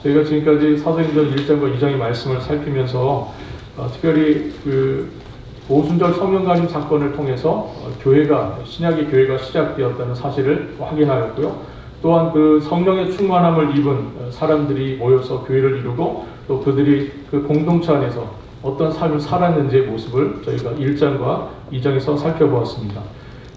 저희가 지금까지 사도행전 1장과 2장의 말씀을 살피면서 특별히 그 오순절 성령가림 사건을 통해서 신약의 교회가 시작되었다는 사실을 확인하였고요. 또한 그 성령의 충만함을 입은 사람들이 모여서 교회를 이루고 또 그들이 그 공동체 안에서 어떤 삶을 살았는지의 모습을 저희가 1장과 2장에서 살펴보았습니다.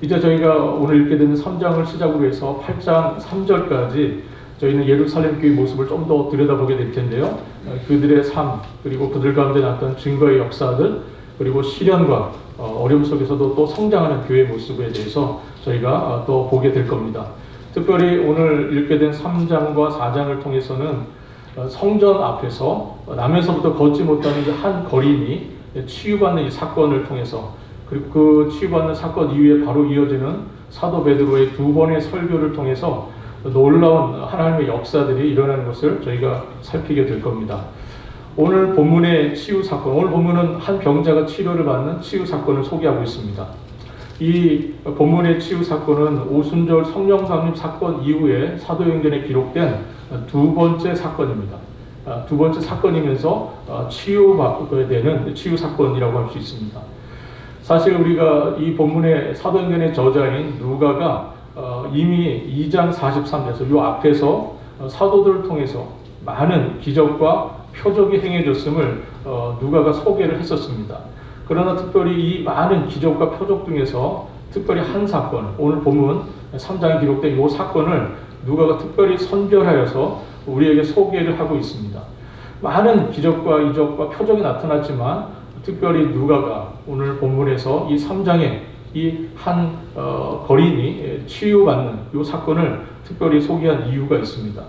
이제 저희가 오늘 읽게 되는 3장을 시작으로 해서 8장 3절까지 저희는 예루살렘 교회의 모습을 좀 더 들여다보게 될 텐데요. 그들의 삶, 그리고 그들 가운데 나타난 증거의 역사들, 그리고 시련과 어려움 속에서도 또 성장하는 교회의 모습에 대해서 저희가 또 보게 될 겁니다. 특별히 오늘 읽게 된 3장과 4장을 통해서는 성전 앞에서 나면서부터 걷지 못하는 한 거린이 치유받는 이 사건을 통해서, 그리고 그 치유받는 사건 이후에 바로 이어지는 사도 베드로의 2번의 설교를 통해서 놀라운 하나님의 역사들이 일어나는 것을 저희가 살피게 될 겁니다. 오늘 본문의 치유 사건, 오늘 본문은 한 병자가 치료를 받는 치유 사건을 소개하고 있습니다. 이 본문의 치유 사건은 오순절 성령 강림 사건 이후에 사도행전에 기록된 두 번째 사건입니다. 두 번째 사건이면서 치유되는 치유 사건이라고 할 수 있습니다. 사실 우리가 이 본문의 사도행전의 저자인 누가가 이미 2장 43절에서 이 앞에서 사도들을 통해서 많은 기적과 표적이 행해졌음을 누가가 소개를 했었습니다. 그러나 특별히 이 많은 기적과 표적 중에서 특별히 한 사건, 오늘 본문 3장에 기록된 이 사건을 누가가 특별히 선별하여서 우리에게 소개를 하고 있습니다. 많은 기적과 이적과 표적이 나타났지만 특별히 누가가 오늘 본문에서 이 3장에 이 한 거린이 치유받는 이 사건을 특별히 소개한 이유가 있습니다.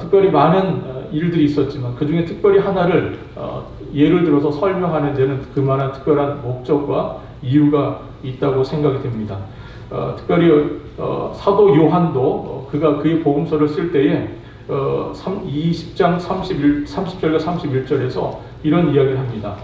특별히 많은 일들이 있었지만 그 중에 특별히 하나를 예를 들어서 설명하는 데는 그만한 특별한 목적과 이유가 있다고 생각이 됩니다. 특별히 사도 요한도 그가 그의 복음서를 쓸 때에 20장 30절과 31절에서 이런 이야기를 합니다.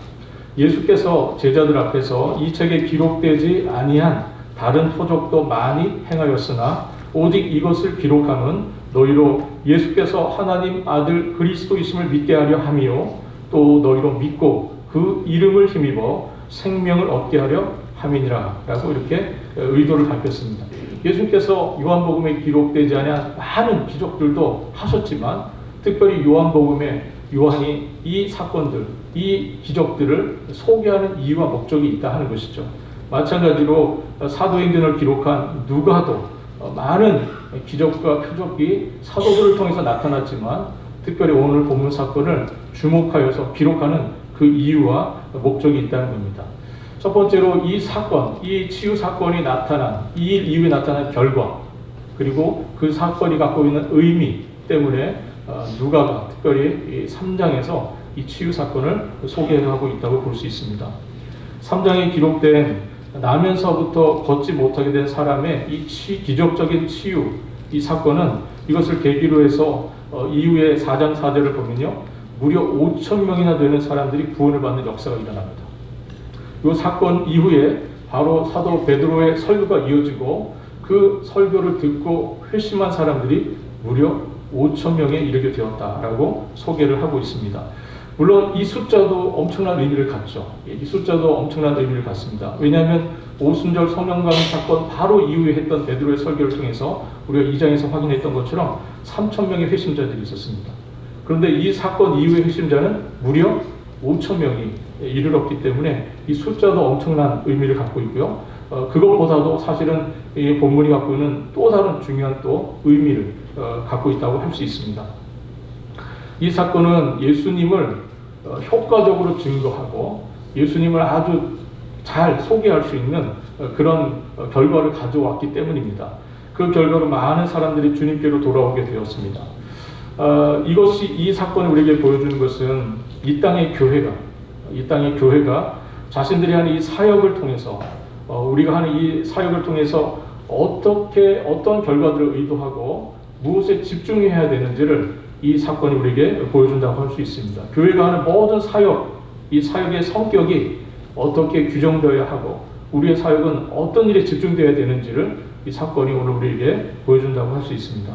예수께서 제자들 앞에서 이 책에 기록되지 아니한 다른 표적도 많이 행하였으나 오직 이것을 기록함은 너희로 예수께서 하나님 아들 그리스도이심을 믿게 하려 함이요 또 너희로 믿고 그 이름을 힘입어 생명을 얻게 하려 함이니라 라고 이렇게 의도를 밝혔습니다. 예수께서 요한복음에 기록되지 않은 많은 기적들도 하셨지만 특별히 요한복음에 요한이 이 사건들, 이 기적들을 소개하는 이유와 목적이 있다 하는 것이죠. 마찬가지로 사도행전을 기록한 누가도 많은 기적과 표적이 사도들을 통해서 나타났지만 특별히 오늘 본문 사건을 주목하여서 기록하는 그 이유와 목적이 있다는 겁니다. 첫 번째로 이 사건, 이 치유 사건이 나타난, 이 일 이후에 나타난 결과, 그리고 그 사건이 갖고 있는 의미 때문에 누가가 특별히 3장에서 이 치유 사건을 소개하고 있다고 볼 수 있습니다. 3장에 기록된 나면서부터 걷지 못하게 된 사람의 이 기적적인 치유, 이 사건은 이것을 계기로 해서 이후에 4장 4절을 보면요, 무려 5,000명이나 되는 사람들이 구원을 받는 역사가 일어납니다. 이 사건 이후에 바로 사도 베드로의 설교가 이어지고 그 설교를 듣고 회심한 사람들이 무려 5,000명에 이르게 되었다라고 소개를 하고 있습니다. 물론 이 숫자도 엄청난 의미를 갖죠. 이 숫자도 엄청난 의미를 갖습니다. 왜냐하면 오순절 성령강림 사건 바로 이후에 했던 베드로의 설교를 통해서 우리가 2장에서 확인했던 것처럼 3,000명의 회심자들이 있었습니다. 그런데 이 사건 이후의 회심자는 무려 5,000명이 이르렀기 때문에 이 숫자도 엄청난 의미를 갖고 있고요. 그것보다도 사실은 이 본문이 갖고 있는 또 다른 중요한 또 의미를 갖고 있다고 할 수 있습니다. 이 사건은 예수님을 효과적으로 증거하고 예수님을 아주 잘 소개할 수 있는 그런 결과를 가져왔기 때문입니다. 그 결과로 많은 사람들이 주님께로 돌아오게 되었습니다. 이 사건이 우리에게 보여주는 것은 이 땅의 교회가 자신들이 하는 이 사역을 통해서 우리가 하는 이 사역을 통해서 어떤 결과들을 의도하고 무엇에 집중해야 되는지를 이 사건이 우리에게 보여준다고 할 수 있습니다. 교회가 하는 모든 사역, 이 사역의 성격이 어떻게 규정되어야 하고 우리의 사역은 어떤 일에 집중되어야 되는지를 이 사건이 오늘 우리에게 보여준다고 할 수 있습니다.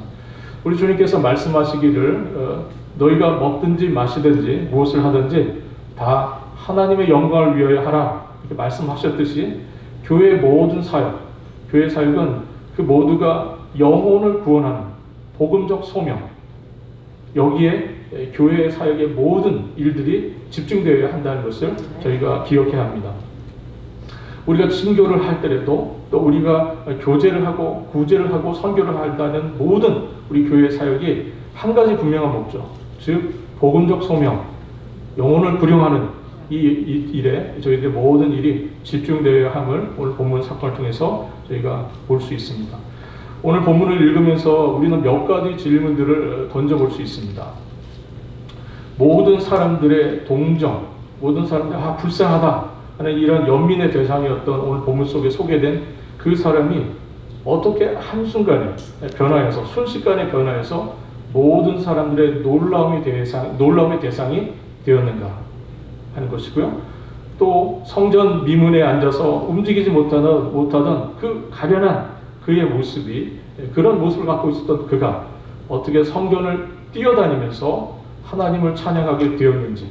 우리 주님께서 말씀하시기를 너희가 먹든지 마시든지 무엇을 하든지 다 하나님의 영광을 위하여 하라 이렇게 말씀하셨듯이 교회의 모든 사역, 교회 사역은 그 모두가 영혼을 구원하는 복음적 소명, 여기에 교회 사역의 모든 일들이 집중되어야 한다는 것을 저희가 기억해야 합니다. 우리가 친교를 할 때라도 또 우리가 교제를 하고 구제를 하고 선교를 한다는 모든 우리 교회 사역이 한 가지 분명한 목적, 즉 복음적 소명, 영혼을 부령하는 이 일에 저희들의 모든 일이 집중되어야 함을 오늘 본문 사건을 통해서 저희가 볼 수 있습니다. 오늘 본문을 읽으면서 우리는 몇 가지 질문들을 던져볼 수 있습니다. 모든 사람들의 동정, 모든 사람들 불쌍하다 하는 이런 연민의 대상이었던 오늘 본문 속에 소개된 그 사람이 어떻게 한순간에 변화해서 순식간에 변화해서 모든 사람들의 놀라움의 대상이 되었는가 하는 것이고요. 또 성전 미문에 앉아서 움직이지 못하던 그 가련한 그의 모습이, 그런 모습을 갖고 있었던 그가 어떻게 성전을 뛰어다니면서 하나님을 찬양하게 되었는지,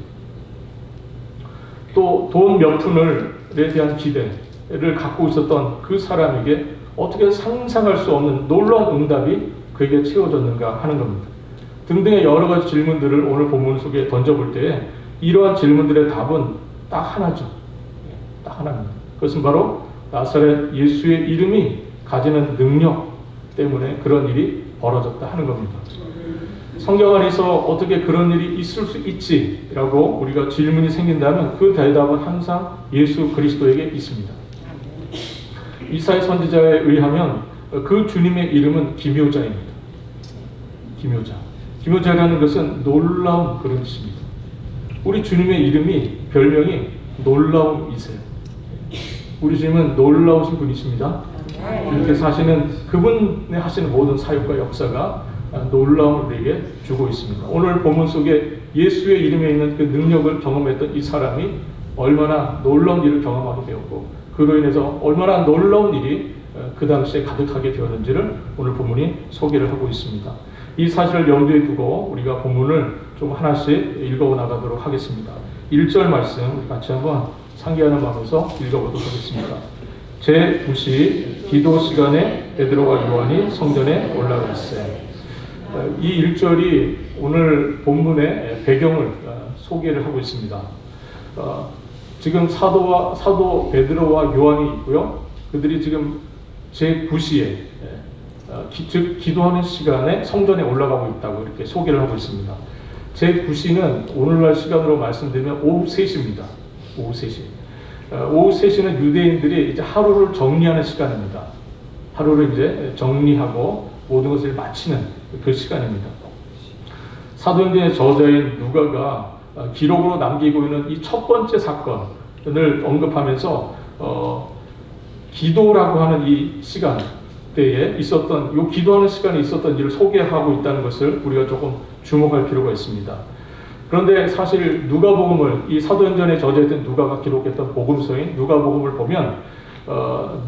또 돈 몇 푼을에 대한 기대를 갖고 있었던 그 사람에게 어떻게 상상할 수 없는 놀라운 응답이 그에게 채워졌는가 하는 겁니다. 등등의 여러 가지 질문들을 오늘 본문 속에 던져볼 때에 이러한 질문들의 답은 딱 하나죠. 딱 하나입니다. 그것은 바로 나사렛 예수의 이름이 가지는 능력 때문에 그런 일이 벌어졌다 하는 겁니다. 성경 안에서 어떻게 그런 일이 있을 수 있지라고 우리가 질문이 생긴다면 그 대답은 항상 예수 그리스도에게 있습니다. 이사야 선지자에 의하면 그 주님의 이름은 기묘자입니다. 기묘자. 기묘자라는 것은 놀라운 그런 뜻입니다. 우리 주님의 이름이, 별명이 놀라움이세요. 우리 주님은 놀라우신 분이십니다. 주님께서 하시는, 그분의 하시는 모든 사역과 역사가 놀라움을 우리에게 주고 있습니다. 오늘 본문 속에 예수의 이름에 있는 그 능력을 경험했던 이 사람이 얼마나 놀라운 일을 경험하게 되었고, 그로 인해서 얼마나 놀라운 일이 그 당시에 가득하게 되었는지를 오늘 본문이 소개를 하고 있습니다. 이 사실을 염두에 두고 우리가 본문을 좀 하나씩 읽어 나가도록 하겠습니다. 1절 말씀 같이 한번 상기하는 마음에서 읽어보도록 하겠습니다. 제9시 기도 시간에 베드로와 요한이 성전에 올라갔어요. 이 1절이 오늘 본문의 배경을 소개를 하고 있습니다. 지금 사도 베드로와 요한이 있고요. 그들이 지금 제9시에 즉 기도하는 시간에 성전에 올라가고 있다고 이렇게 소개를 하고 있습니다. 제9시는 오늘날 시간으로 말씀드리면 오후 3시입니다. 오후 3시. 오후 3시는 유대인들이 이제 하루를 정리하는 시간입니다. 하루를 이제 정리하고 모든 것을 마치는 그 시간입니다. 사도행전의 저자인 누가가 기록으로 남기고 있는 이 첫 번째 사건을 언급하면서 기도라고 하는 이 시간 때에 있었던, 이 기도하는 시간에 있었던 일을 소개하고 있다는 것을 우리가 조금 주목할 필요가 있습니다. 그런데 사실 누가복음을, 이 사도행전의 저자였던 누가가 기록했던 복음서인 누가복음을 보면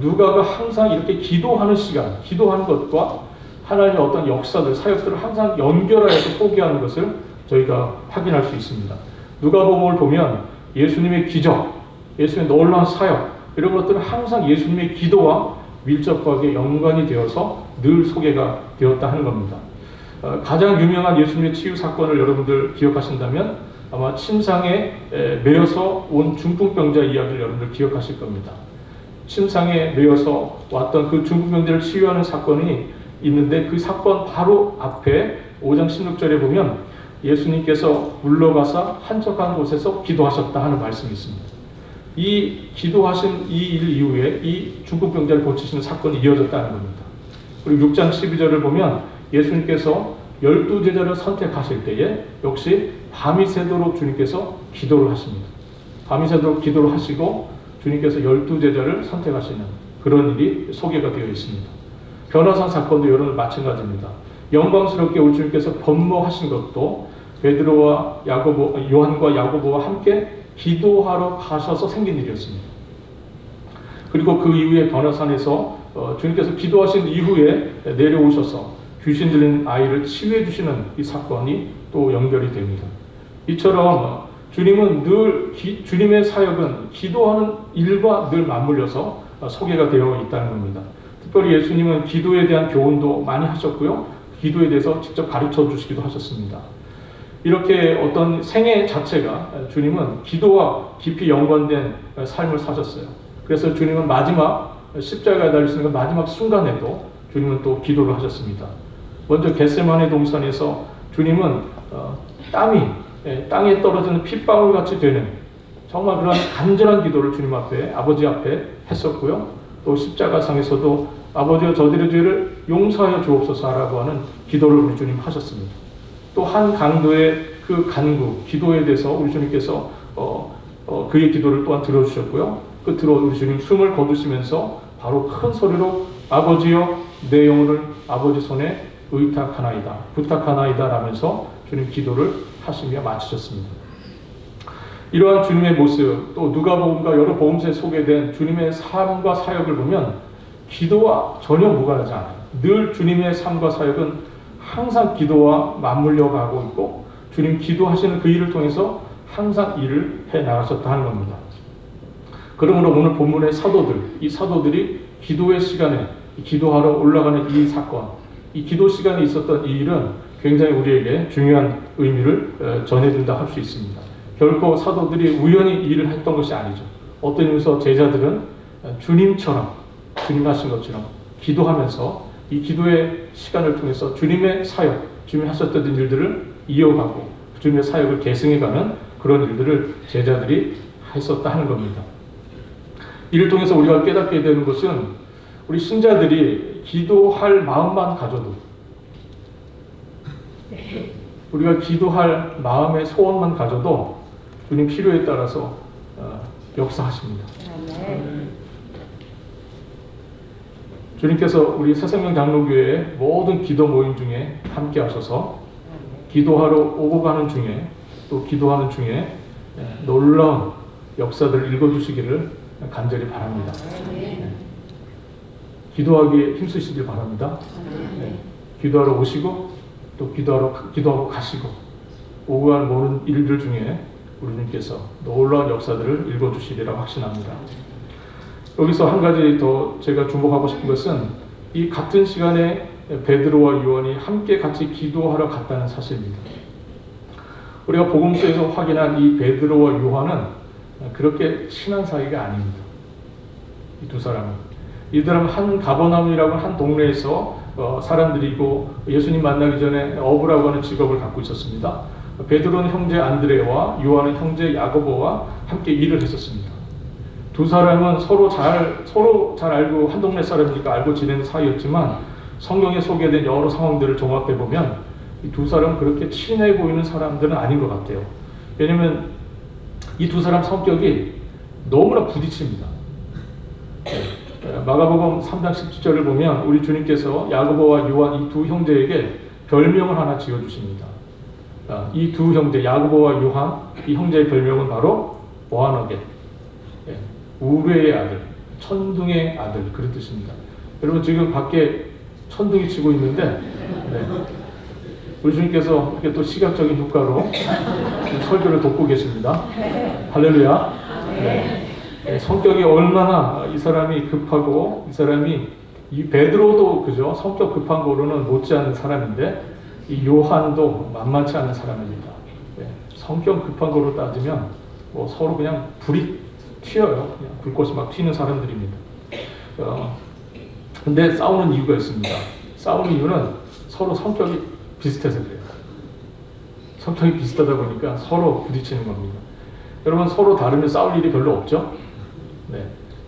누가가 항상 이렇게 기도하는 시간, 기도하는 것과 하나님의 어떤 역사들, 사역들을 항상 연결하여서 소개하는 것을 저희가 확인할 수 있습니다. 누가복음을 보면 예수님의 기적, 예수님의 놀라운 사역, 이런 것들은 항상 예수님의 기도와 밀접하게 연관이 되어서 늘 소개가 되었다 하는 겁니다. 가장 유명한 예수님의 치유 사건을 여러분들 기억하신다면 아마 침상에 매여서 온 중풍병자 이야기를 여러분들 기억하실 겁니다. 침상에 매여서 왔던 그 중풍병자를 치유하는 사건이 있는데, 그 사건 바로 앞에 5장 16절에 보면 예수님께서 물러가서 한적한 곳에서 기도하셨다 하는 말씀이 있습니다. 이 기도하신 이 일 이후에 이 중풍병자를 고치시는 사건이 이어졌다는 겁니다. 그리고 6장 12절을 보면 예수님께서 12제자를 선택하실 때에 역시 밤이 새도록 주님께서 기도를 하십니다. 밤이 새도록 기도를 하시고 주님께서 12제자를 선택하시는 그런 일이 소개가 되어 있습니다. 변화산 사건도 여러분 마찬가지입니다. 영광스럽게 우리 주님께서 번모하신 것도 베드로와 요한과 야고보와 함께 기도하러 가셔서 생긴 일이었습니다. 그리고 그 이후에 변화산에서 주님께서 기도하신 이후에 내려오셔서 귀신 들린 아이를 치유해 주시는 이 사건이 또 연결이 됩니다. 이처럼 주님은 늘 주님의 사역은 기도하는 일과 늘 맞물려서 소개가 되어 있다는 겁니다. 특별히 예수님은 기도에 대한 교훈도 많이 하셨고요. 기도에 대해서 직접 가르쳐 주시기도 하셨습니다. 이렇게 어떤 생애 자체가 주님은 기도와 깊이 연관된 삶을 사셨어요. 그래서 주님은 마지막 십자가에 달리시는 마지막 순간에도 주님은 또 기도를 하셨습니다. 먼저 겟세마네 동산에서 주님은 땅에 떨어지는 핏방울 같이 되는 정말 그런 간절한 기도를 주님 앞에, 아버지 앞에 했었고요. 또 십자가상에서도 아버지여 저들의 죄를 용서하여 주옵소서라고 하는 기도를 우리 주님 하셨습니다. 또 한 강도의 그 간구, 기도에 대해서 우리 주님께서 그의 기도를 또한 들어주셨고요. 끝으로 우리 주님 숨을 거두시면서 바로 큰 소리로 아버지여 내 영혼을 아버지 손에 의탁하나이다, 부탁하나이다 라면서 주님 기도를 하시며 마치셨습니다. 이러한 주님의 모습, 또 누가복음과 여러 복음서에 소개된 주님의 삶과 사역을 보면 기도와 전혀 무관하지 않아요. 늘 주님의 삶과 사역은 항상 기도와 맞물려 가고 있고 주님 기도하시는 그 일을 통해서 항상 일을 해 나가셨다 하는 겁니다. 그러므로 오늘 본문의 이 사도들이 기도의 시간에 기도하러 올라가는 이 사건, 이 기도 시간에 있었던 이 일은 굉장히 우리에게 중요한 의미를 전해준다 할 수 있습니다. 결코 사도들이 우연히 이 일을 했던 것이 아니죠. 어떤 의미에서 제자들은 주님처럼, 주님 하신 것처럼 기도하면서 이 기도의 시간을 통해서 주님의 사역, 주님이 하셨던 일들을 이어가고 주님의 사역을 계승해가는 그런 일들을 제자들이 했었다 하는 겁니다. 이를 통해서 우리가 깨닫게 되는 것은 우리 신자들이 기도할 마음만 가져도, 우리가 기도할 마음의 소원만 가져도 주님 필요에 따라서 역사하십니다. 주님께서 우리 새생명 장로교회의 모든 기도 모임 중에 함께 하셔서 기도하러 오고 가는 중에, 또 기도하는 중에 놀라운 역사들을 읽어주시기를 간절히 바랍니다. 기도하기에 힘쓰시길 바랍니다. 기도하러 오시고 또 기도하고 가시고 오고 가는 모든 일들 중에 우리 주님께서 놀라운 역사들을 읽어주시리라고 확신합니다. 여기서 한 가지 더 제가 주목하고 싶은 것은 이 같은 시간에 베드로와 요한이 함께 같이 기도하러 갔다는 사실입니다. 우리가 복음서에서 확인한 이 베드로와 요한은 그렇게 친한 사이가 아닙니다. 이 두 사람은. 이들은 한 가버나움이라고 한 동네에서 사람들이고 예수님 만나기 전에 어부라고 하는 직업을 갖고 있었습니다. 베드로는 형제 안드레와 요한은 형제 야고보와 함께 일을 했었습니다. 두 사람은 서로 잘 알고 한 동네 사람이니까 알고 지내는 사이였지만 성경에 소개된 여러 상황들을 종합해 보면 이 두 사람은 그렇게 친해 보이는 사람들은 아닌 것 같아요. 왜냐하면 이 두 사람 성격이 너무나 부딪힙니다. 마가복음 3장 17절을 보면 우리 주님께서 야고보와 요한 이 두 형제에게 별명을 하나 지어주십니다. 이 두 형제 야고보와 요한 이 형제의 별명은 바로 보아너겟, 우레의 아들, 천둥의 아들, 그런 뜻입니다. 여러분 지금 밖에 천둥이 치고 있는데 우리 주님께서 이렇게 또 시각적인 효과로 설교를 돕고 계십니다. 할렐루야. 성격이 얼마나 이 사람이 급하고, 이 사람이 이 베드로도 그죠, 성격 급한 거로는 못지않은 사람인데 이 요한도 만만치 않은 사람입니다. 성격 급한 거로 따지면 뭐 서로 그냥 불이 튀어요. 그냥 불꽃이 막 튀는 사람들입니다. 근데 싸우는 이유가 있습니다. 싸우는 이유는 서로 성격이 비슷해서 그래요. 성격이 비슷하다 보니까 서로 부딪히는 겁니다. 여러분 서로 다르면 싸울 일이 별로 없죠?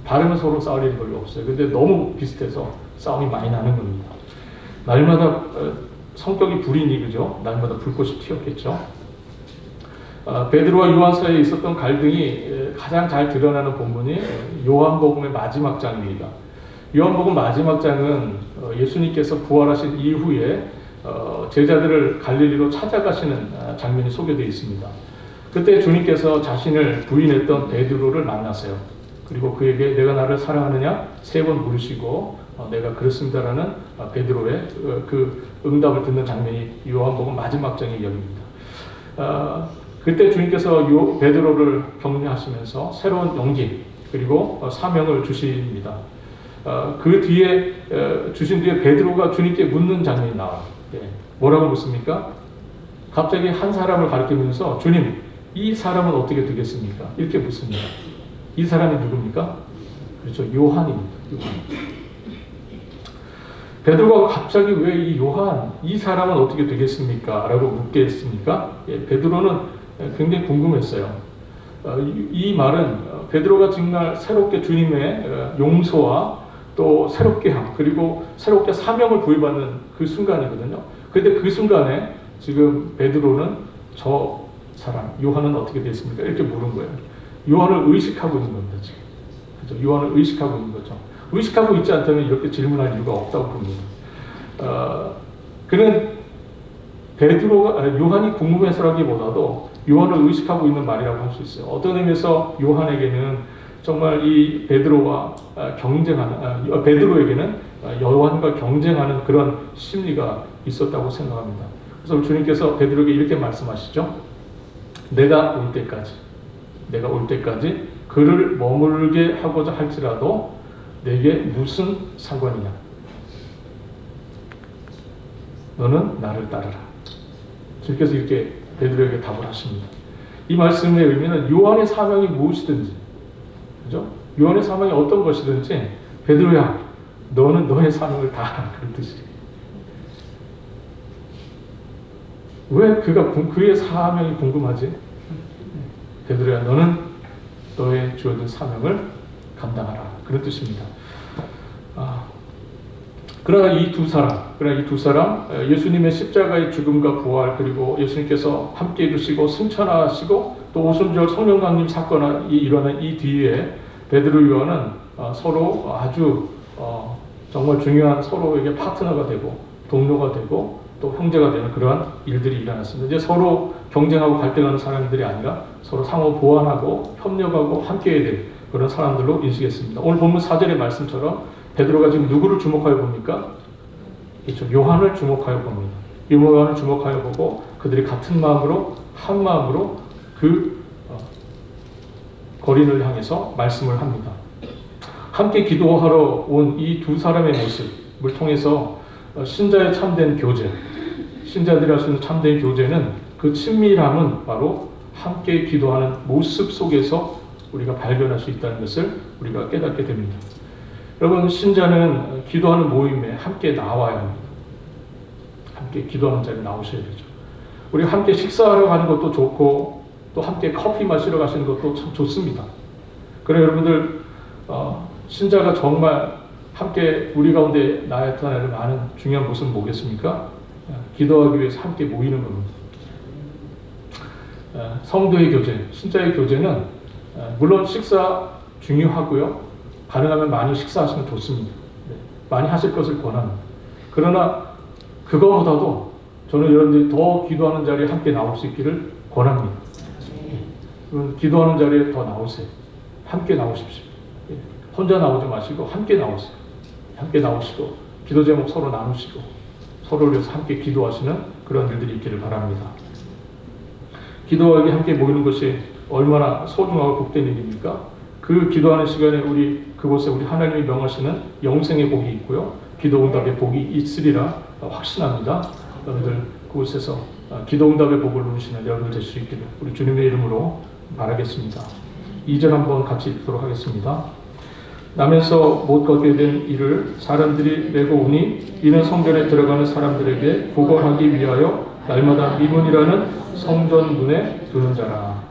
다르면 서로 싸울 일이 별로 없어요. 근데 너무 비슷해서 싸움이 많이 나는 겁니다. 날마다 성격이 불이니 그죠? 날마다 불꽃이 튀었겠죠? 베드로와 요한 사이에 있었던 갈등이 가장 잘 드러나는 본문이 요한복음의 마지막 장입니다. 요한복음 마지막 장은 예수님께서 부활하신 이후에 제자들을 갈릴리로 찾아가시는 장면이 소개되어 있습니다. 그때 주님께서 자신을 부인했던 베드로를 만나세요. 그리고 그에게 내가 나를 사랑하느냐 3번 물으시고 내가 그렇습니다라는 베드로의 그 응답을 듣는 장면이 요한복음 마지막 장의 이야기입니다. 그때 주님께서 베드로를 격려하시면서 새로운 용기 그리고 사명을 주십니다. 그 뒤에 주신 뒤에 베드로가 주님께 묻는 장면이 나와요. 뭐라고 묻습니까? 갑자기 한 사람을 가리키면서 주님, 이 사람은 어떻게 되겠습니까? 이렇게 묻습니다. 이 사람이 누굽니까? 그렇죠. 요한입니다. 요한. 베드로가 갑자기 왜 이 요한, 이 사람은 어떻게 되겠습니까? 라고 묻게 했습니까? 베드로는 굉장히 궁금했어요. 이 말은 베드로가 정말 새롭게 주님의 용서와 또 새롭게 함, 그리고 새롭게 사명을 부여받는 그 순간이거든요. 그런데 그 순간에 지금 베드로는 저 사람, 요한은 어떻게 됐습니까? 이렇게 물은 거예요. 요한을 의식하고 있는 겁니다, 지금. 그렇죠? 요한을 의식하고 있는 거죠. 의식하고 있지 않다면 이렇게 질문할 이유가 없다고 봅니다. 그는 요한이 궁금해서라기보다도 요한을 의식하고 있는 말이라고 할 수 있어요. 어떤 의미에서 요한에게는 정말 이 베드로와 경쟁하는, 베드로에게는 요한과 경쟁하는 그런 심리가 있었다고 생각합니다. 그래서 주님께서 베드로에게 이렇게 말씀하시죠. 내가 올 때까지 그를 머물게 하고자 할지라도 내게 무슨 상관이냐? 너는 나를 따르라. 주님께서 이렇게 베드로에게 답을 하십니다. 이 말씀의 의미는 요한의 사명이 무엇이든지, 그죠? 요한의 사명이 어떤 것이든지, 베드로야, 너는 너의 사명을 다하라. 그런 뜻이. 왜 그의 사명이 궁금하지? 베드로야, 너는 너의 주어진 사명을 감당하라. 그런 뜻입니다. 그러나 이 두 사람, 예수님의 십자가의 죽음과 부활, 그리고 예수님께서 함께 해주시고 승천하시고 또 오순절 성령 강림 사건이 일어난 이 뒤에 베드로 요한은 서로 아주 정말 중요한 서로에게 파트너가 되고 동료가 되고 또 형제가 되는 그러한 일들이 일어났습니다. 이제 서로 경쟁하고 갈등하는 사람들이 아니라 서로 상호 보완하고 협력하고 함께해야 될 그런 사람들로 인식했습니다. 오늘 본문 4절의 말씀처럼 베드로가 지금 누구를 주목하여 봅니까? 그렇죠. 요한을 주목하여 봅니다. 요한을 주목하여 보고 그들이 같은 마음으로 한 마음으로 그 거린을 향해서 말씀을 합니다. 함께 기도하러 온 이 두 사람의 모습을 통해서 신자의 참된 교제, 신자들이 할 수 있는 참된 교제는 그 친밀함은 바로 함께 기도하는 모습 속에서 우리가 발견할 수 있다는 것을 우리가 깨닫게 됩니다. 여러분, 신자는 기도하는 모임에 함께 나와야 합니다. 함께 기도하는 자리에 나오셔야 되죠. 우리 함께 식사하러 가는 것도 좋고 또 함께 커피 마시러 가시는 것도 참 좋습니다. 그래 여러분들 신자가 정말 함께 우리 가운데 나타나는 많은 중요한 모습은 뭐겠습니까? 기도하기 위해서 함께 모이는 겁니다. 성도의 교제, 신자의 교제는 물론 식사 중요하고요. 가능하면 많이 식사하시면 좋습니다. 많이 하실 것을 권합니다. 그러나 그거보다도 저는 여러분들이 더 기도하는 자리에 함께 나올 수 있기를 권합니다. 기도하는 자리에 더 나오세요. 함께 나오십시오. 혼자 나오지 마시고 함께 나오세요. 함께 나오시고 기도 제목 서로 나누시고 서로를 위해서 함께 기도하시는 그런 일들이 있기를 바랍니다. 기도하기 함께 모이는 것이 얼마나 소중하고 복된 일입니까? 그 기도하는 시간에 그곳에 우리 하나님이 명하시는 영생의 복이 있고요. 기도 응답의 복이 있으리라 확신합니다. 여러분들 그곳에서 기도 응답의 복을 누리시는 여러분들 될 수 있기를 우리 주님의 이름으로 바라겠습니다. 2절 한번 같이 읽도록 하겠습니다. 남에서 못 걷게 된 이를 사람들이 메고 오니 이는 성전에 들어가는 사람들에게 구걸하기 위하여 날마다 미문이라는 성전 문에 두는 자라.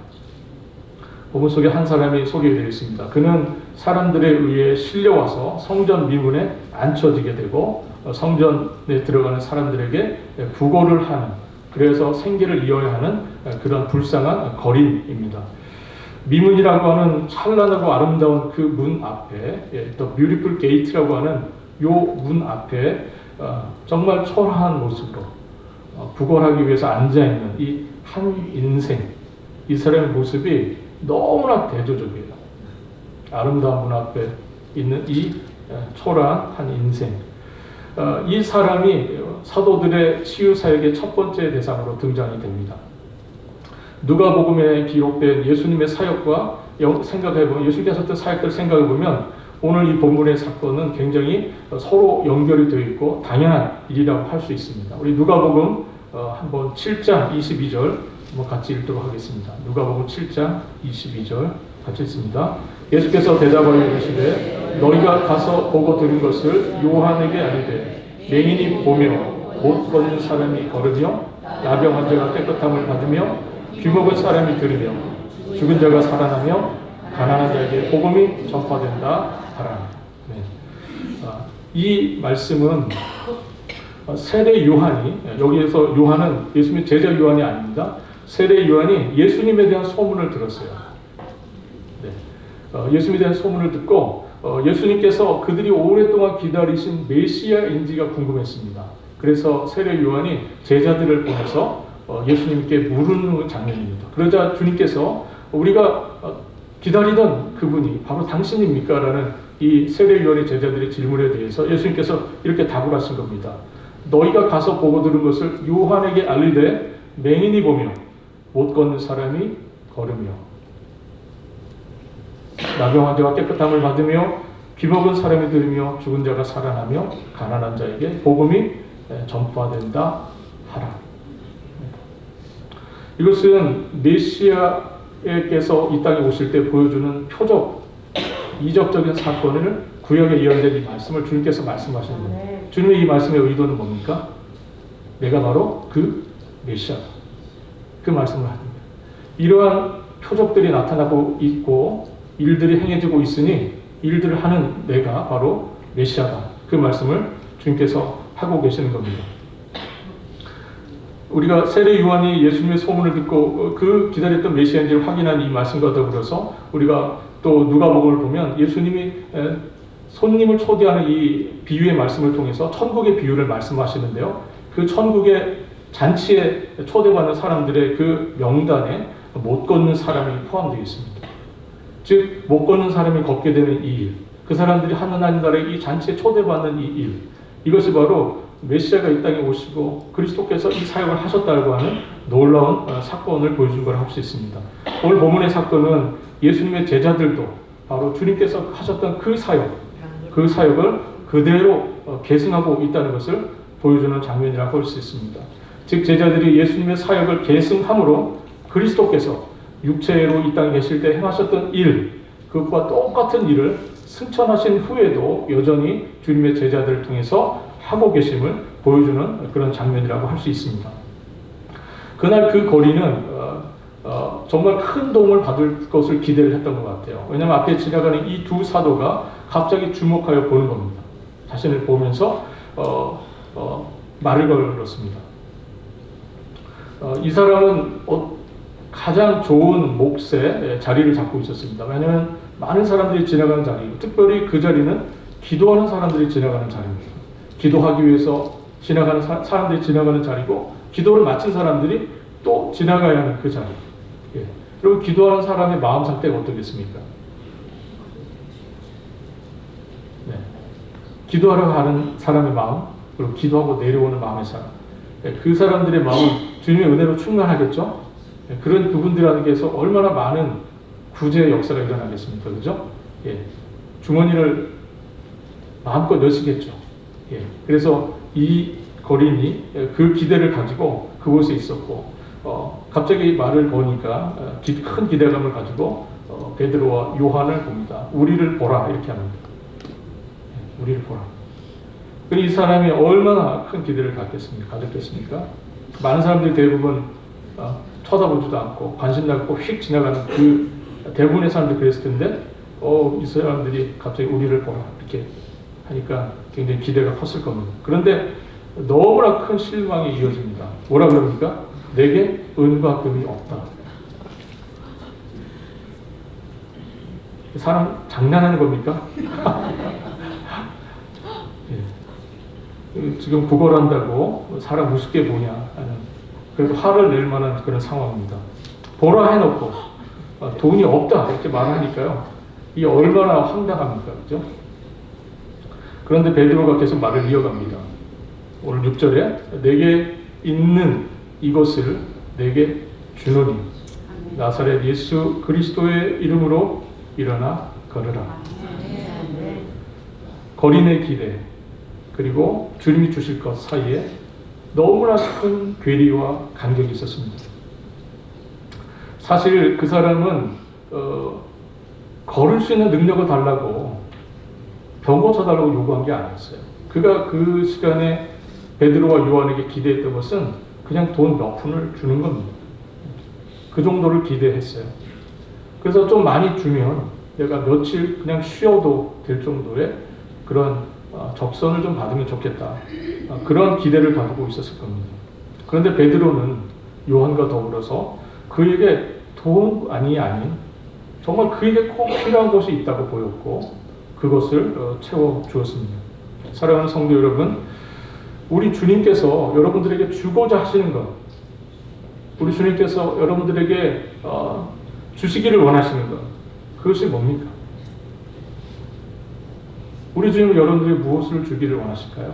본문 속에 한 사람이 소개되어 있습니다. 그는 사람들에 의해 실려와서 성전 미문에 앉혀지게 되고 성전에 들어가는 사람들에게 구걸을 하는, 그래서 생계를 이어야 하는 그런 불쌍한 거린입니다. 미문이라고 하는 찬란하고 아름다운 그 문 앞에, 또 뷰티풀 게이트라고 하는 요 문 앞에 정말 초라한 모습으로 구걸하기 위해서 앉아있는 이 한 인생, 이 사람의 모습이 너무나 대조적이에요. 아름다운 문 앞에 있는 이 초라한 한 인생. 이 사람이 사도들의 치유 사역의 첫 번째 대상으로 등장이 됩니다. 누가복음에 기록된 예수님의 사역과 생각해보면, 예수님께서 하셨던 사역들 생각해보면 오늘 이 본문의 사건은 굉장히 서로 연결이 되어 있고 당연한 일이라고 할 수 있습니다. 우리 누가복음 한번 7장 22절 한번 같이 읽도록 하겠습니다. 누가복음 7장 22절 같이 읽습니다. 예수께서 대답하여 이르시되 너희가 가서 보고 들은 것을 요한에게 아뢰되 맹인이 보며 못 걷는 사람이 걸으며 나병 환자가 깨끗함을 받으며 귀먹은 사람이 들으며 죽은 자가 살아나며 가난한 자에게 복음이 전파된다 하라. 네. 이 말씀은 세례 요한이, 여기에서 요한은 예수님의 제자 요한이 아닙니다. 세례 요한이 예수님에 대한 소문을 들었어요. 네. 예수님에 대한 소문을 듣고 예수님께서 그들이 오랫동안 기다리신 메시아인지가 궁금했습니다. 그래서 세례 요한이 제자들을 보내서 예수님께 물은 장면입니다. 그러자 주님께서 우리가 기다리던 그분이 바로 당신입니까? 라는 이 세례 요한의 제자들의 질문에 대해서 예수님께서 이렇게 답을 하신 겁니다. 너희가 가서 보고 들은 것을 요한에게 알리되 맹인이 보며 못 걷는 사람이 걸으며 나병 환자가 깨끗함을 받으며 귀먹은 사람이 들으며 죽은 자가 살아나며 가난한 자에게 복음이 전파된다 하라. 이것은 메시아께서 이 땅에 오실 때 보여주는 표적, 이적적인 사건을 구약에 예언된 이 말씀을 주님께서 말씀하시는 겁니다. 주님의 이 말씀의 의도는 뭡니까? 내가 바로 그 메시아다. 그 말씀을 합니다. 이러한 표적들이 나타나고 있고 일들이 행해지고 있으니 일들을 하는 내가 바로 메시아다. 그 말씀을 주님께서 하고 계시는 겁니다. 우리가 세례 요한이 예수님의 소문을 듣고 그 기다렸던 메시아인지를 확인한 이 말씀과 더불어서 우리가 또 누가복음을 보면 예수님이 손님을 초대하는 이 비유의 말씀을 통해서 천국의 비유를 말씀하시는데요. 그 천국의 잔치에 초대받는 사람들의 그 명단에 못 걷는 사람이 포함되어 있습니다. 즉 못 걷는 사람이 걷게 되는 이 일, 그 사람들이 하나님 나라의 이 잔치에 초대받는 이 일, 이것이 바로 메시아가 이 땅에 오시고 그리스도께서 이 사역을 하셨다고 하는 놀라운 사건을 보여준 걸 할 수 있습니다. 오늘 본문의 사건은 예수님의 제자들도 바로 주님께서 하셨던 그 사역을 그대로 계승하고 있다는 것을 보여주는 장면이라고 할 수 있습니다. 즉 제자들이 예수님의 사역을 계승함으로 그리스도께서 육체로 이 땅에 계실 때 행하셨던 일, 그것과 똑같은 일을 승천하신 후에도 여전히 주님의 제자들을 통해서 하고 계심을 보여주는 그런 장면이라고 할 수 있습니다. 그날 그 거리는 정말 큰 도움을 받을 것을 기대를 했던 것 같아요. 왜냐하면 앞에 지나가는 이 두 사도가 갑자기 주목하여 보는 겁니다. 자신을 보면서 말을 걸었습니다. 이 사람은 가장 좋은 몫의 자리를 잡고 있었습니다. 왜냐하면 많은 사람들이 지나가는 자리고 특별히 그 자리는 기도하는 사람들이 지나가는 자리입니다. 기도하기 위해서 지나가는 사람들이 지나가는 자리고 기도를 마친 사람들이 또 지나가야 하는 그 자리. 예. 그리고 기도하는 사람의 마음 상태가 어떻겠습니까? 네. 기도하러 가는 사람의 마음, 그리고 기도하고 내려오는 마음의 사람. 예. 그 사람들의 마음은 주님의 은혜로 충만하겠죠? 예. 그런 그분들에게서 얼마나 많은 구제의 역사가 일어나겠습니까? 그죠? 예. 주머니를 마음껏 여시겠죠. 예. 그래서 이 거린이 그 기대를 가지고 그곳에 있었고, 갑자기 말을 보니까 큰 기대감을 가지고 베드로와 요한을 봅니다. 우리를 보라 이렇게 합니다. 예. 우리를 보라. 이 사람이 얼마나 큰 기대를 가졌겠습니까? 많은 사람들이 대부분 쳐다보지도 않고 관심 갖고 휙 지나가는 그 대부분의 사람들이 그랬을 텐데, 이 사람들이 갑자기 우리를 보라 이렇게 하니까 굉장히 기대가 컸을 겁니다. 그런데 너무나 큰 실망이 이어집니다. 뭐라 그럽니까? 내게 은과 금이 없다. 사람 장난하는 겁니까? 예. 지금 구걸한다고 사람 우습게 보냐 하는, 그래도 화를 낼 만한 그런 상황입니다. 보라 해놓고 돈이 없다 이렇게 말하니까요. 이게 얼마나 황당합니까? 그죠? 그런데 베드로가 계속 말을 이어갑니다. 오늘 6절에 내게 있는 이것을 내게 주노니 나사렛 예수 그리스도의 이름으로 일어나 걸으라. 거린의 기대 그리고 주님이 주실 것 사이에 너무나 큰 괴리와 간격이 있었습니다. 사실 그 사람은 걸을 수 있는 능력을 달라고 병 고쳐달라고 요구한 게 아니었어요. 그가 그 시간에 베드로와 요한에게 기대했던 것은 그냥 돈 몇 푼을 주는 겁니다. 그 정도를 기대했어요. 그래서 좀 많이 주면 내가 며칠 그냥 쉬어도 될 정도의 그런 적선을 좀 받으면 좋겠다. 그런 기대를 가지고 있었을 겁니다. 그런데 베드로는 요한과 더불어서 그에게 돈이 아닌 정말 그에게 꼭 필요한 것이 있다고 보였고 그것을 채워주었습니다. 사랑하는 성도 여러분, 우리 주님께서 여러분들에게 주고자 하시는 것, 우리 주님께서 여러분들에게 주시기를 원하시는 것, 그것이 뭡니까? 우리 주님은 여러분들에게 무엇을 주기를 원하실까요?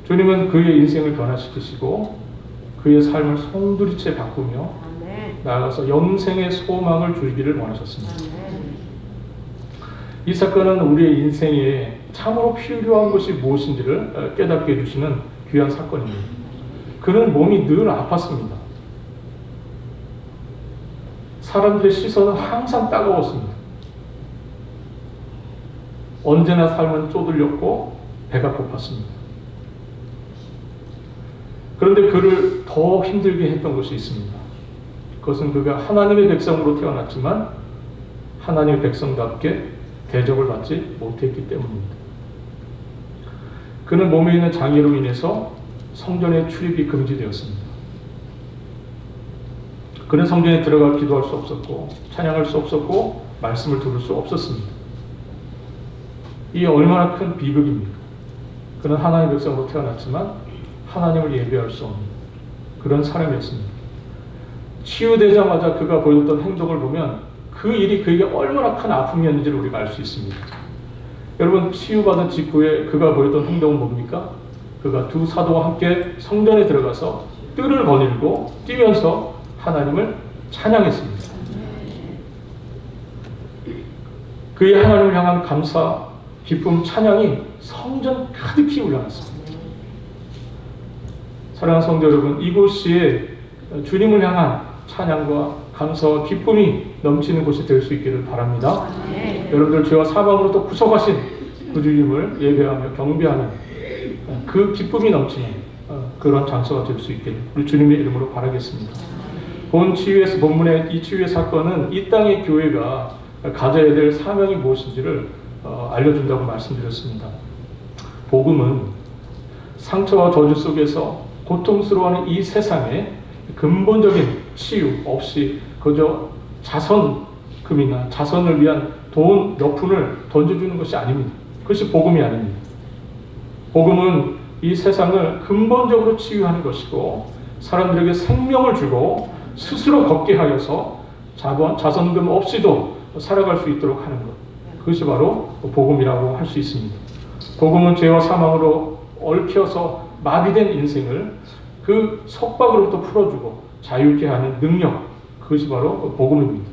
주님은 그의 인생을 변화시키시고 그의 삶을 송두리째 바꾸며 나아가서 영생의 소망을 주기를 원하셨습니다. 이 사건은 우리의 인생에 참으로 필요한 것이 무엇인지를 깨닫게 해주시는 귀한 사건입니다. 그는 몸이 늘 아팠습니다. 사람들의 시선은 항상 따가웠습니다. 언제나 삶은 쪼들렸고 배가 고팠습니다. 그런데 그를 더 힘들게 했던 것이 있습니다. 그것은 그가 하나님의 백성으로 태어났지만 하나님의 백성답게 대접을 받지 못했기 때문입니다. 그는 몸에 있는 장애로 인해서 성전의 출입이 금지되었습니다. 그는 성전에 들어가 기도할 수 없었고 찬양할 수 없었고 말씀을 들을 수 없었습니다. 이 얼마나 큰 비극입니까? 그는 하나님의 백성으로 태어났지만 하나님을 예배할 수 없는 그런 사람이었습니다. 치유되자마자 그가 보였던 행동을 보면 그 일이 그에게 얼마나 큰 아픔이었는지를 우리가 알 수 있습니다. 여러분, 치유받은 직후에 그가 보였던 행동은 뭡니까? 그가 두 사도와 함께 성전에 들어가서 뜰을 거닐고 뛰면서 하나님을 찬양했습니다. 그의 하나님을 향한 감사, 기쁨, 찬양이 성전 가득히 올라갔습니다. 사랑하는 성도 여러분, 이곳이 주님을 향한 찬양과 감사와 기쁨이 넘치는 곳이 될 수 있기를 바랍니다. 여러분들 죄와 사망으로부터 구속하신 그 주님을 예배하며 경배하는 그 기쁨이 넘치는 그런 장소가 될 수 있기를 우리 주님의 이름으로 바라겠습니다. 본문의 이 치유의 사건은 이 땅의 교회가 가져야 될 사명이 무엇인지를 알려준다고 말씀드렸습니다. 복음은 상처와 저주 속에서 고통스러워하는 이 세상에 근본적인 치유 없이 그저 자선금이나 자선을 위한 돈 몇 푼을 던져주는 것이 아닙니다. 그것이 복음이 아닙니다. 복음은 이 세상을 근본적으로 치유하는 것이고 사람들에게 생명을 주고 스스로 걷게 하여서 자선금 없이도 살아갈 수 있도록 하는 것. 그것이 바로 복음이라고 할 수 있습니다. 복음은 죄와 사망으로 얽혀서 마비된 인생을 그 속박으로부터 풀어주고 자유케 하는 능력, 그것이 바로 복음입니다.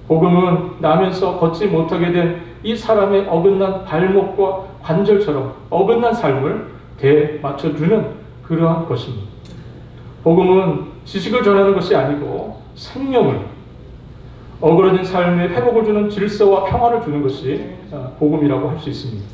복음은 나면서 걷지 못하게 된 이 사람의 어긋난 발목과 관절처럼 어긋난 삶을 대맞춰주는 그러한 것입니다. 복음은 지식을 전하는 것이 아니고 생명을, 어그러진 삶에 회복을 주는 질서와 평화를 주는 것이 복음이라고 할 수 있습니다.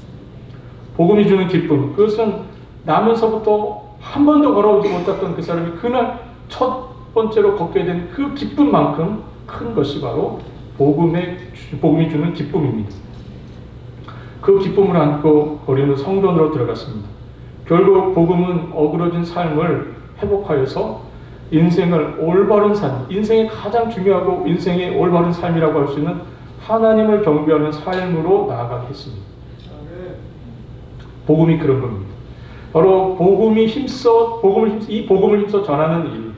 복음이 주는 기쁨, 그것은 나면서부터 한 번도 걸어오지 못했던 그 사람이 그날 첫 번째로 걷게 된 그 기쁨만큼 큰 것이 바로 복음이 주는 기쁨입니다. 그 기쁨을 안고 거리는 성전으로 들어갔습니다. 결국 복음은 어그러진 삶을 회복하여서 인생을 올바른 삶, 인생의 가장 중요하고 인생의 올바른 삶이라고 할 수 있는 하나님을 경배하는 삶으로 나아가게 했습니다. 복음이 그런 겁니다. 바로 이 복음을 힘써 전하는 일,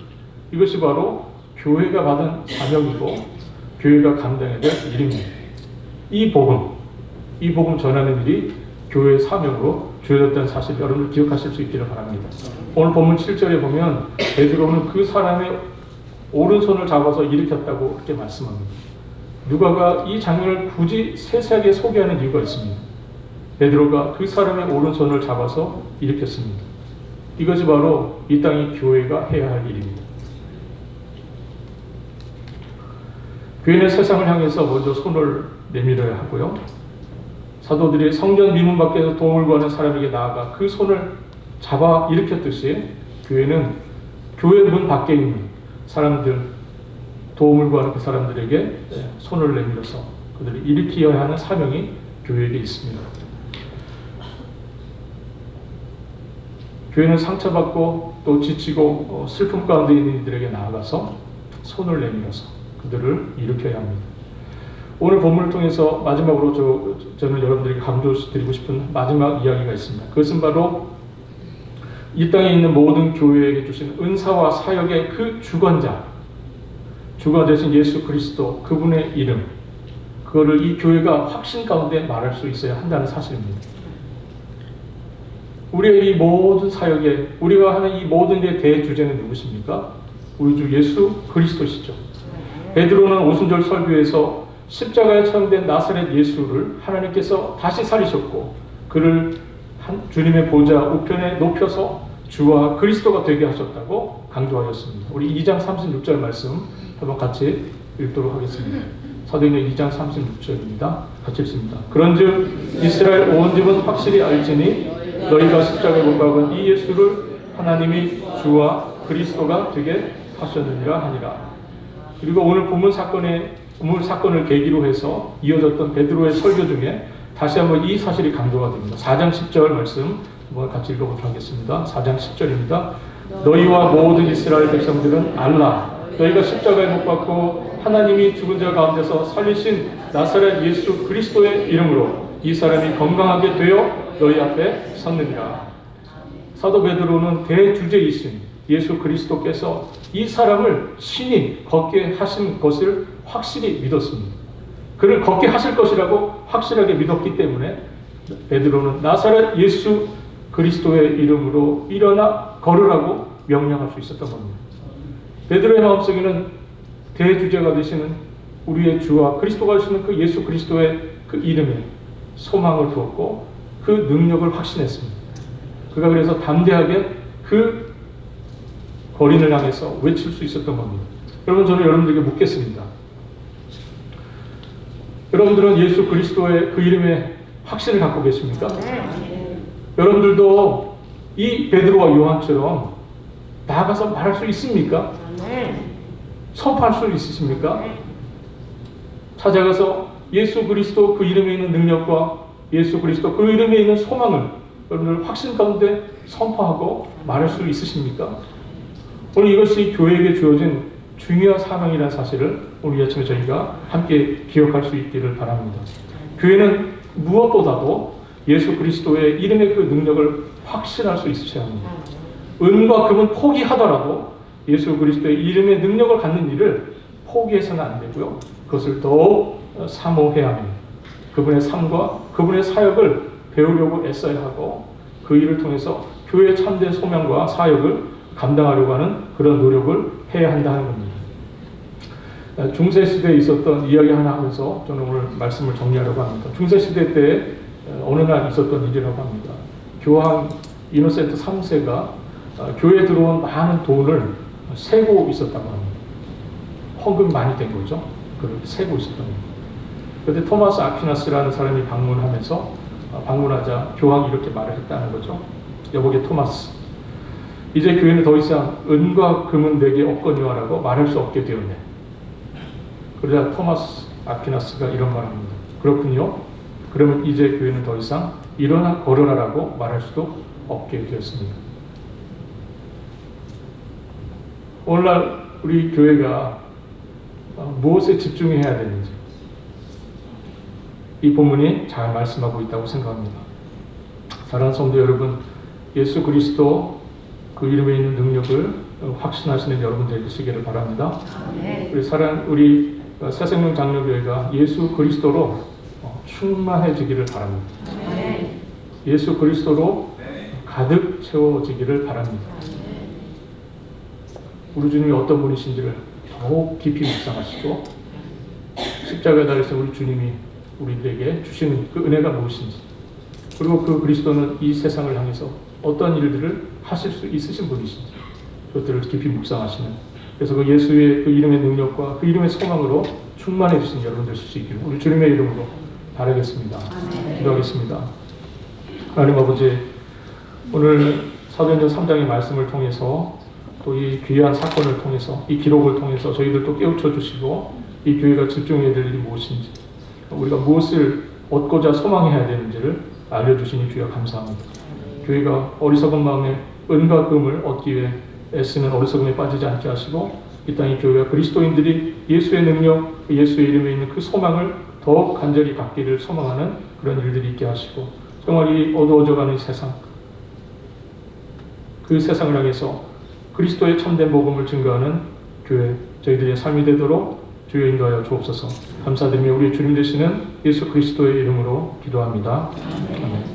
이것이 바로 교회가 받은 사명이고 교회가 감당해야 될 일입니다. 이 복음 전하는 일이 교회의 사명으로 주어졌다는 사실 여러분들 기억하실 수 있기를 바랍니다. 오늘 본문 7절에 보면 베드로는 그 사람의 오른손을 잡아서 일으켰다고 그렇게 말씀합니다. 누가가 이 장면을 굳이 세세하게 소개하는 이유가 있습니다. 베드로가 그 사람의 오른손을 잡아서 일으켰습니다. 이것이 바로 이 땅의 교회가 해야 할 일입니다. 교회는 세상을 향해서 먼저 손을 내밀어야 하고요. 사도들이 성전 미문 밖에서 도움을 구하는 사람에게 나아가 그 손을 잡아 일으켰듯이 교회는 교회 문 밖에 있는 사람들, 도움을 구하는 그 사람들에게 손을 내밀어서 그들을 일으켜야 하는 사명이 교회에게 있습니다. 교회는 상처받고 또 지치고 슬픔 가운데 있는 이들에게 나아가서 손을 내밀어서 그들을 일으켜야 합니다. 오늘 본문을 통해서 마지막으로 저는 여러분들에게 강조드리고 싶은 마지막 이야기가 있습니다. 그것은 바로 이 땅에 있는 모든 교회에게 주신 은사와 사역의 그 주관자이신 예수 그리스도, 그분의 이름, 그거를 이 교회가 확신 가운데 말할 수 있어야 한다는 사실입니다. 우리의 이 모든 사역에, 우리가 하는 이 모든 게 대주제는 누구십니까? 우리 주 예수 그리스도시죠. 베드로는 오순절 설교에서 십자가에 처형된 나사렛 예수를 하나님께서 다시 살리셨고 그를 주님의 보좌 우편에 높여서 주와 그리스도가 되게 하셨다고 강조하였습니다. 우리 2장 36절 말씀 한번 같이 읽도록 하겠습니다. 사도행전 2장 36절입니다. 같이 읽습니다. 그런즉 이스라엘 온 집은 확실히 알지니 너희가 십자가에 못 박은 이 예수를 하나님이 주와 그리스도가 되게 하셨느니라 하니라. 그리고 오늘 본문 사건을 계기로 해서 이어졌던 베드로의 설교 중에 다시 한번 이 사실이 강조가 됩니다. 4장 10절 말씀 한번 같이 읽어보도록 하겠습니다. 4장 10절입니다. 너희와 모든 이스라엘 백성들은 알라. 너희가 십자가에 못 박고 하나님이 죽은 자 가운데서 살리신 나사렛 예수 그리스도의 이름으로 이 사람이 건강하게 되어 너희 앞에 섰느니라. 사도 베드로는 대주제이신 예수 그리스도께서 이 사람을 신이 걷게 하신 것을 확실히 믿었습니다. 그를 걷게 하실 것이라고 확실하게 믿었기 때문에 베드로는 나사렛 예수 그리스도의 이름으로 일어나 걸으라고 명령할 수 있었던 겁니다. 베드로의 마음속에는 대주제가 되시는 우리의 주와 그리스도가 되시는 그 예수 그리스도의 그 이름에 소망을 두었고 그 능력을 확신했습니다. 그가 그래서 담대하게 그 거린을 향해서 외칠 수 있었던 겁니다. 여러분, 저는 여러분들에게 묻겠습니다. 여러분들은 예수 그리스도의 그 이름에 확신을 갖고 계십니까? 여러분들도 이 베드로와 요한처럼 나아가서 말할 수 있습니까? 선포할 수 있으십니까? 찾아가서 예수 그리스도 그 이름에 있는 능력과 예수 그리스도 그 이름에 있는 소망을 여러분들 확신 가운데 선포하고 말할 수 있으십니까? 오늘 이것이 교회에게 주어진 중요한 사명이라는 사실을 오늘 이 아침에 저희가 함께 기억할 수 있기를 바랍니다. 교회는 무엇보다도 예수 그리스도의 이름의 그 능력을 확신할 수 있으셔야 합니다. 은과 금은 포기하더라도 예수 그리스도의 이름의 능력을 갖는 일을 포기해서는 안 되고요. 그것을 더욱 사모해야 합니다. 그분의 삶과 그분의 사역을 배우려고 애써야 하고 그 일을 통해서 교회의 참된 소명과 사역을 감당하려고 하는 그런 노력을 해야 한다는 겁니다. 중세시대에 있었던 이야기 하나 하면서 저는 오늘 말씀을 정리하려고 합니다. 중세시대 때 어느 날 있었던 일이라고 합니다. 교황 이노센트 3세가 교회에 들어온 많은 돈을 세고 있었다고 합니다. 헌금 많이 된 거죠. 그렇게 세고 있었다고 합니다. 그런데 토마스 아퀴나스라는 사람이 방문하자 교황이 이렇게 말을 했다는 거죠. 여보게 토마스, 이제 교회는 더 이상 은과 금은 내게 없거니와라고 말할 수 없게 되었네. 그러자 토마스 아퀴나스가 이런 말을 합니다. 그렇군요. 그러면 이제 교회는 더 이상 일어나 걸어라라고 말할 수도 없게 되었습니다. 오늘날 우리 교회가 무엇에 집중해야 되는지 이 본문이 잘 말씀하고 있다고 생각합니다. 사랑하는 성도 여러분, 예수 그리스도 그 이름에 있는 능력을 확신하시는 여러분들 되시기를 바랍니다. 우리 새생명 장로교회가 예수 그리스도로 충만해지기를 바랍니다. 예수 그리스도로 가득 채워지기를 바랍니다. 우리 주님이 어떤 분이신지를 더욱 깊이 묵상하시고 십자가에 달려서 우리 주님이 우리들에게 주시는 그 은혜가 무엇인지, 그리고 그 그리스도는 이 세상을 향해서 어떤 일들을 하실 수 있으신 분이신지 그것들을 깊이 묵상하시는, 그래서 그 예수의 그 이름의 능력과 그 이름의 소망으로 충만해 주신 여러분 되실 수 있기를 우리 주님의 이름으로 바라겠습니다. 기도하겠습니다. 하나님 아버지, 오늘 사도행전 3장의 말씀을 통해서 또 이 귀한 사건을 통해서 이 기록을 통해서 저희들도 깨우쳐 주시고 이 교회가 집중해야 될 일이 무엇인지, 우리가 무엇을 얻고자 소망해야 되는지를 알려주시니 주여 감사합니다. 교회가 어리석은 마음에 은과 금을 얻기 위해 애쓰는 어리석음에 빠지지 않게 하시고 이 땅의 교회가 그리스도인들이 예수의 능력, 예수의 이름에 있는 그 소망을 더욱 간절히 갖기를 소망하는 그런 일들이 있게 하시고, 정말 이 어두워져가는 세상, 그 세상을 향해서 그리스도의 참된 복음을 증거하는 교회, 저희들의 삶이 되도록 주여 인도하여 주옵소서. 감사드리며 우리 주님 되시는 예수 그리스도의 이름으로 기도합니다. 아멘.